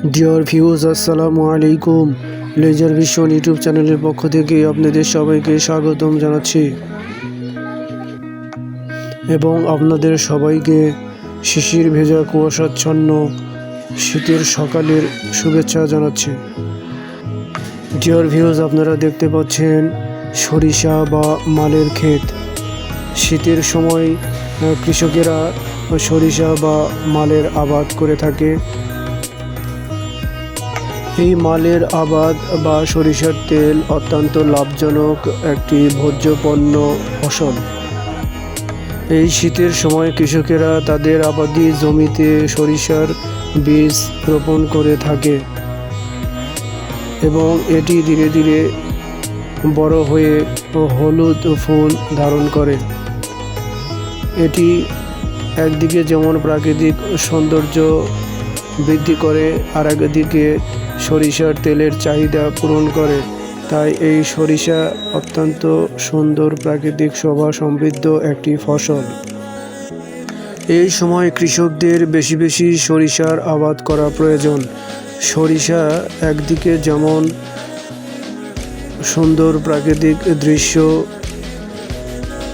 Deer views, আসসালামু আলাইকুম। Laser vision YouTube চ্যানেলের পক্ষ থেকে আপনাদের সবাইকে স্বাগতম জানাচ্ছি এবং আপনাদের সবাইকে শিশির ভেজা কুয়াশাচ্ছন্ন শীতের সকালের শুভেচ্ছা জানাচ্ছি। ডিয়ার ভিউজ, আপনারা দেখতে পাচ্ছেন সরিষা বা মালের ক্ষেত। শীতের সময় কৃষকেরা সরিষা বা মালের আবাদ করে থাকে। এই মালের আবাদ বা সরিষার তেল অত্যন্ত লাভজনক একটি ভোজ্য পণ্য ফসল। এই শীতের সময় কৃষকেরা তাদের আবাদি জমিতে সরিষার বীজ রোপণ করে থাকে এবং এটি ধীরে ধীরে বড় হয়ে হলুদ ফুল ধারণ করে। এটি একদিকে যেমন প্রাকৃতিক সৌন্দর্য বৃদ্ধি করে, আর একদিকে সরিষার তেলের চাহিদা পূরণ করে। তাই এই সরিষা অত্যন্ত সুন্দর, প্রাকৃতিক শোভা সমৃদ্ধ একটি ফসল। এই সময় কৃষকদের বেশি বেশি সরিষার আবাদ করা প্রয়োজন। সরিষা একদিকে যেমন সুন্দর প্রাকৃতিক দৃশ্য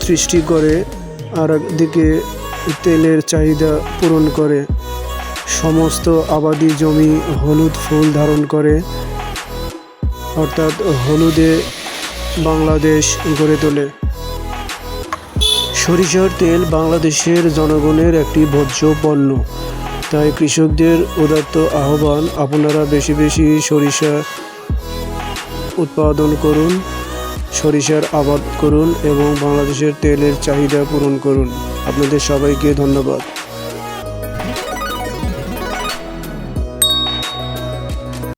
সৃষ্টি করে, আর একদিকে তেলের চাহিদা পূরণ করে। সমস্ত আবাদি জমি হলুদ ফুল ধারণ করে, অর্থাৎ হলুদে বাংলাদেশ গড়ে তোলে। সরিষার তেল বাংলাদেশের জনগণের একটি ভোজ্য পণ্য। তাই কৃষকদের উদাত্ত আহ্বান, আপনারা বেশি বেশি সরিষা উৎপাদন করুন, সরিষার আবাদ করুন এবং বাংলাদেশের তেলের চাহিদা পূরণ করুন। আপনাদের সবাইকে ধন্যবাদ।